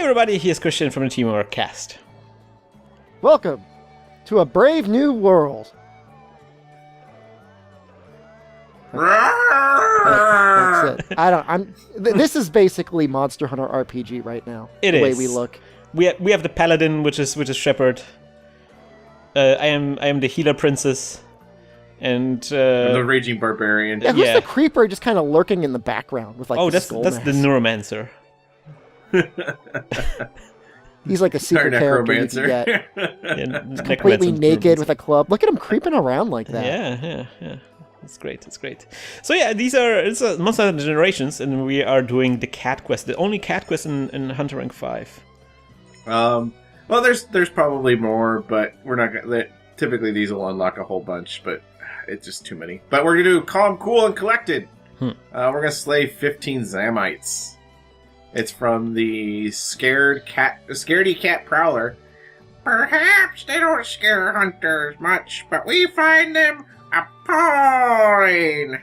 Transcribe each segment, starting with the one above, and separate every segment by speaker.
Speaker 1: everybody, here's Christian from the Team Our Cast.
Speaker 2: Welcome to a brave new world. That's it. This is basically Monster Hunter RPG right now.
Speaker 1: The
Speaker 2: way we look.
Speaker 1: We have the Paladin, which is Shepard. I am the Healer Princess, and
Speaker 3: the Raging Barbarian.
Speaker 2: Yeah, who's the creeper just kind of lurking in the background with like?
Speaker 1: That's the Neuromancer.
Speaker 2: He's like a secret character you can get.
Speaker 1: Yeah,
Speaker 2: completely naked with a club. Look at him creeping around like that.
Speaker 1: Yeah. It's great. So yeah, it's Monster Hunter Generations, and we are doing the cat quest, the only cat quest in Hunter Rank 5.
Speaker 3: Well, there's probably more, but we're not gonna. Typically, these will unlock a whole bunch, but it's just too many. But we're gonna do Calm, Cool, and Collected. We're gonna slay 15 Zamites. It's from the Scaredy Cat Prowler. Perhaps they don't scare hunters much, but we find them appalling.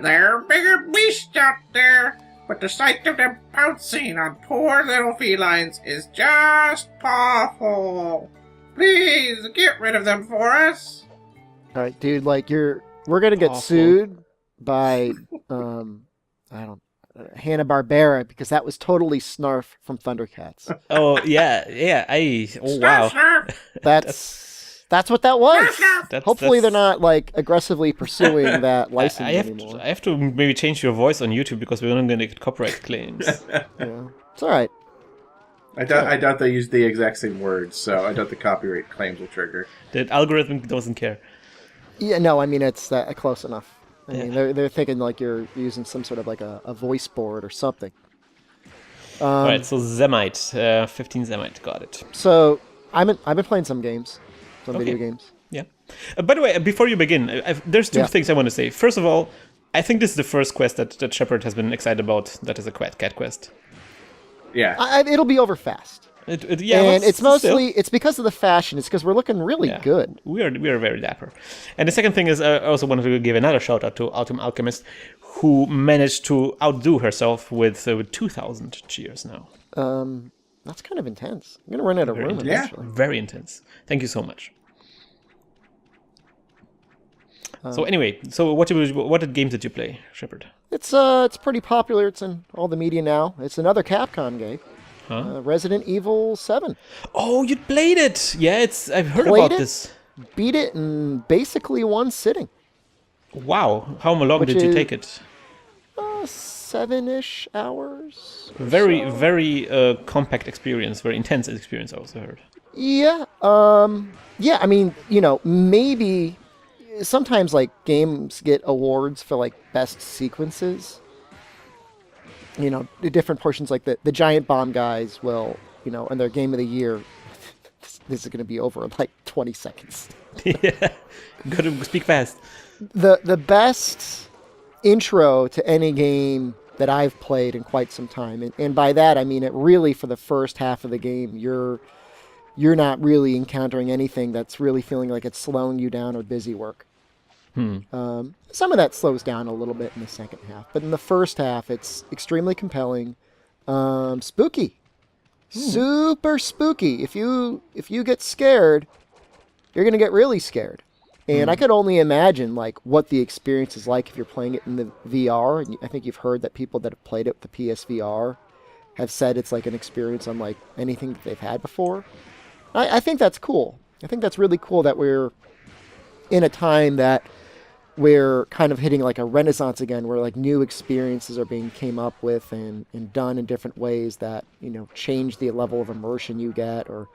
Speaker 3: There are bigger beasts out there, but the sight of them pouncing on poor little felines is just awful. Please get rid of them for us.
Speaker 2: All right, dude. We're gonna get sued by Hanna-Barbera because that was totally Snarf from Thundercats.
Speaker 1: Oh yeah. Wow.
Speaker 2: That's what that was. Hopefully they're not aggressively pursuing that license anymore.
Speaker 1: I have to maybe change your voice on YouTube because we're not going to get copyright claims.
Speaker 2: Yeah, it's all right.
Speaker 3: I doubt they use the exact same words, so I doubt the copyright claims will trigger.
Speaker 1: The algorithm doesn't care.
Speaker 2: Yeah, no, I mean it's close enough. I mean they're thinking you're using some sort of a voice board or something.
Speaker 1: All right, so Zemite, 15 Zemite, got it.
Speaker 2: So I've been playing some games. Video games.
Speaker 1: Yeah. By the way, before you begin, there's two things I want to say. First of all, I think this is the first quest that Shepard has been excited about. That is a cat quest.
Speaker 3: Yeah.
Speaker 2: It'll be over fast. And it's mostly it's because of the fashion. It's because we're looking really good.
Speaker 1: We are very dapper. And the second thing is, I also wanted to give another shout out to Autumn Alchemist, who managed to outdo herself with 2,000 cheers now.
Speaker 2: That's kind of intense. I'm gonna run out of room.
Speaker 1: Eventually. Very intense. Thank you so much. So anyway, what games did you play, Shepard?
Speaker 2: It's pretty popular. It's in all the media now. It's another Capcom game. Resident Evil 7.
Speaker 1: Oh, you played it! Yeah, I've heard about this.
Speaker 2: Beat it in basically one sitting.
Speaker 1: Wow, how long did you take it?
Speaker 2: 7-ish hours.
Speaker 1: Very compact experience, very intense experience. I also heard.
Speaker 2: Yeah. I mean, maybe sometimes games get awards for best sequences. The different portions, the giant bomb guys will, in their game of the year. This is going to be over in 20 seconds.
Speaker 1: Yeah, gotta speak fast.
Speaker 2: The best intro to any game that I've played in quite some time, and by that I mean it really for the first half of the game you're not really encountering anything that's really feeling like it's slowing you down or busy work. Some of that slows down a little bit in the second half, but in the first half it's extremely compelling, spooky, super spooky. If you get scared, you're gonna get really scared. And I could only imagine what the experience is like if you're playing it in the VR. And I think you've heard that people that have played it with the PSVR have said it's an experience unlike anything that they've had before. I think that's cool. I think that's really cool that we're in a time that we're kind of hitting a renaissance again, where new experiences are being came up with and done in different ways that change the level of immersion you get or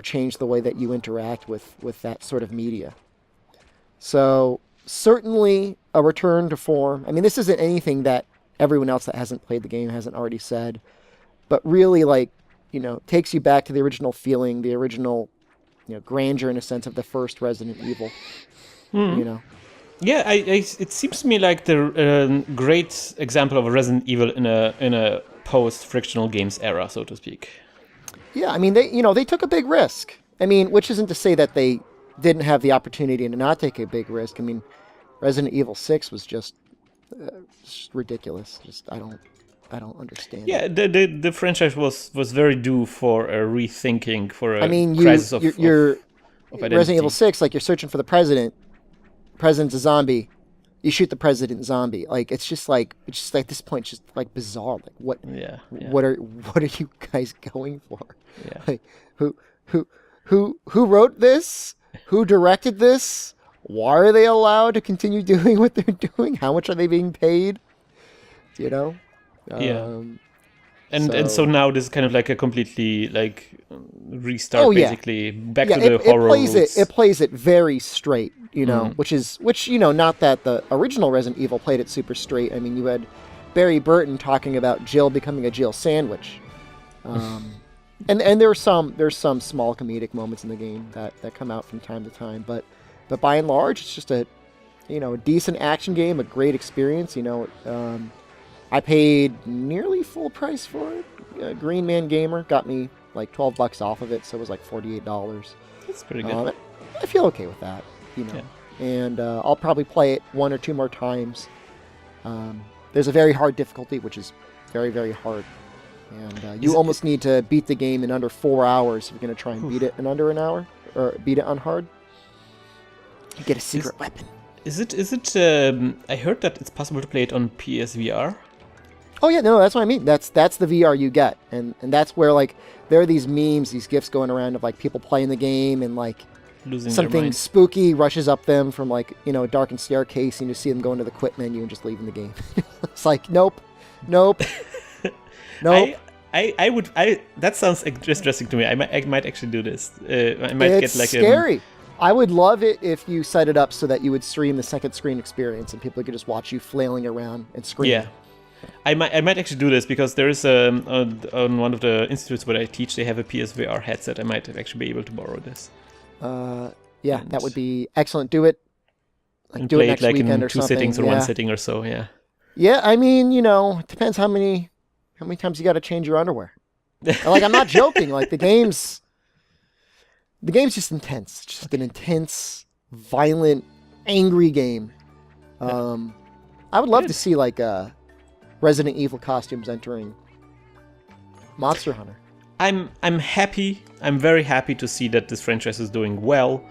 Speaker 2: change the way that you interact with that sort of media. So certainly a return to form. I mean, this isn't anything that everyone else that hasn't played the game hasn't already said, but really takes you back to the original feeling, the original, grandeur in a sense of the first Resident Evil.
Speaker 1: Yeah, it seems to me like the great example of a Resident Evil in a post-frictional games era, so to speak.
Speaker 2: Yeah, I mean they took a big risk. I mean, which isn't to say that they didn't have the opportunity to not take a big risk. I mean, Resident Evil 6 was just ridiculous. I I don't understand.
Speaker 1: Yeah,
Speaker 2: it.
Speaker 1: the franchise was very due for a rethinking, for a
Speaker 2: I mean,
Speaker 1: crisis
Speaker 2: you're
Speaker 1: of identity.
Speaker 2: Resident Evil 6, like you're searching for the president. President's a zombie. You shoot the president zombie. Like it's just like at this point, it's just like bizarre. Like what?
Speaker 1: Yeah.
Speaker 2: What are you guys going for?
Speaker 1: Yeah.
Speaker 2: Like, who wrote this? Who directed this? Why are they allowed to continue doing what they're doing? How much are they being paid? You know?
Speaker 1: Yeah. And so now this is kind of like a completely like restart, basically back to the horror roots.
Speaker 2: It plays it very straight, you know, which you know, not that the original Resident Evil played it super straight. I mean, you had Barry Burton talking about Jill becoming a Jill sandwich, and there's some small comedic moments in the game that come out from time to time, but by and large, it's just a decent action game, a great experience, you know. I paid nearly full price for it. Green Man Gamer got me like $12 off of it, so it was like $48.
Speaker 1: That's pretty good.
Speaker 2: I feel okay with that, you know. Yeah. And I'll probably play it 1 or 2 more times. There's a very hard difficulty, which is very, very hard. And you almost need to beat the game in under 4 hours if you're going to try and beat it in under an hour, or beat it on hard. You get a secret weapon.
Speaker 1: Is it? I heard that it's possible to play it on PSVR.
Speaker 2: Oh yeah, no, that's what I mean. That's the VR you get, and that's where like there are these memes, these gifs going around of like people playing the game and like
Speaker 1: losing
Speaker 2: something spooky rushes up them from like a darkened staircase, and you see them go into the quit menu and just leaving the game. It's like nope. That sounds interesting to me. I might actually do this. I might it's
Speaker 1: get like
Speaker 2: scary. I would love it if you set it up so that you would stream the second screen experience and people could just watch you flailing around and screaming.
Speaker 1: Yeah. I might actually do this because there is on one of the institutes where I teach, they have a PSVR headset. I might actually be able to borrow this.
Speaker 2: Yeah, that would be excellent. Do it.
Speaker 1: Like
Speaker 2: do
Speaker 1: play
Speaker 2: it next
Speaker 1: it like
Speaker 2: weekend
Speaker 1: in
Speaker 2: or
Speaker 1: 2
Speaker 2: something.
Speaker 1: sittings or 1 sitting or so. Yeah.
Speaker 2: Yeah, I mean, it depends how many times you got to change your underwear. Like I'm not joking. Like the game's just intense. It's just an intense, violent, angry game. I would love to see like Resident Evil costumes entering Monster Hunter.
Speaker 1: I'm happy. I'm very happy to see that this franchise is doing well,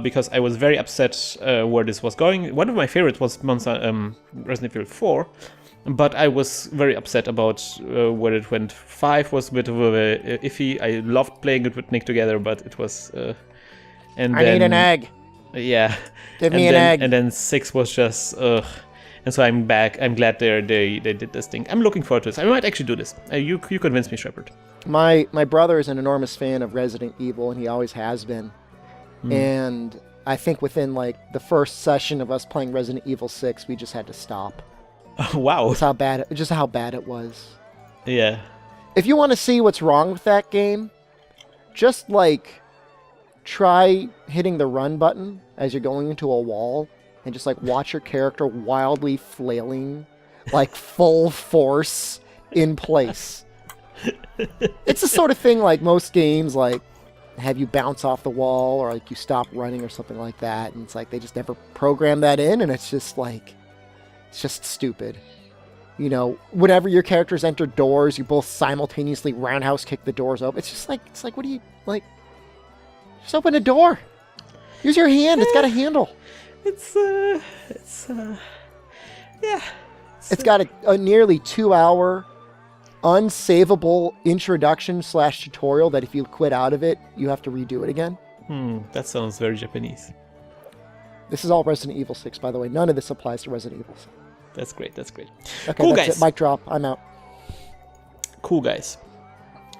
Speaker 1: because I was very upset where this was going. One of my favorites was Resident Evil 4, but I was very upset about where it went. 5 was a bit of a iffy. I loved playing it with Nick together, but it was. I
Speaker 2: need an egg.
Speaker 1: Yeah.
Speaker 2: Give me an egg.
Speaker 1: And then 6 was just. And so I'm back. I'm glad they did this thing. I'm looking forward to this. I might actually do this. You convinced me, Shepard.
Speaker 2: My brother is an enormous fan of Resident Evil, and he always has been. And I think within like the first session of us playing Resident Evil 6, we just had to stop.
Speaker 1: Wow.
Speaker 2: Just how bad it was.
Speaker 1: Yeah.
Speaker 2: If you want to see what's wrong with that game, just like try hitting the run button as you're going into a wall. And just like watch your character wildly flailing, like full force in place. It's the sort of thing like most games like have you bounce off the wall or like you stop running or something like that. And it's like they just never program that in, and it's just stupid. Whenever your characters enter doors, you both simultaneously roundhouse kick the doors open. It's like what do you like? Just open a door. Use your hand. It's got a handle.
Speaker 1: Yeah.
Speaker 2: It's got a nearly 2-hour unsavable introduction / tutorial that if you quit out of it, you have to redo it again.
Speaker 1: That sounds very Japanese.
Speaker 2: This is all Resident Evil 6, by the way. None of this applies to Resident Evil 6.
Speaker 1: That's great.
Speaker 2: Okay,
Speaker 1: cool,
Speaker 2: that's
Speaker 1: guys.
Speaker 2: It. Mic drop. I'm out.
Speaker 1: Cool, guys.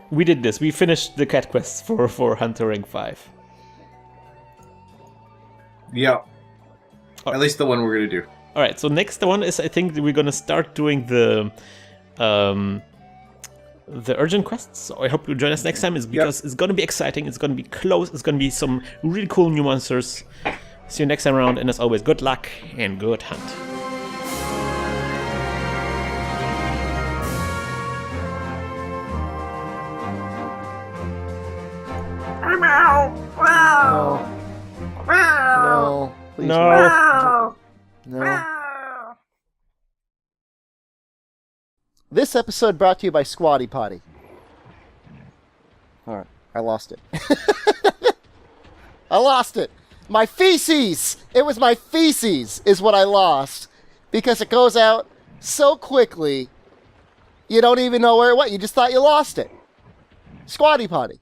Speaker 1: We did this. We finished the cat quests for Hunter Rank 5.
Speaker 3: Yeah. At least the one we're going to do.
Speaker 1: All right, so next one is, I think we're going to start doing the urgent quests. So I hope you join us next time, because it's going to be exciting, it's going to be close, it's going to be some really cool new monsters. See you next time around, and as always, good luck and good hunt.
Speaker 2: No. Please
Speaker 1: No.
Speaker 2: No. This episode brought to you by Squatty Potty. All right, I lost it. I lost it. My feces! It was my feces is what I lost. Because it goes out so quickly, you don't even know where it went. You just thought you lost it. Squatty Potty.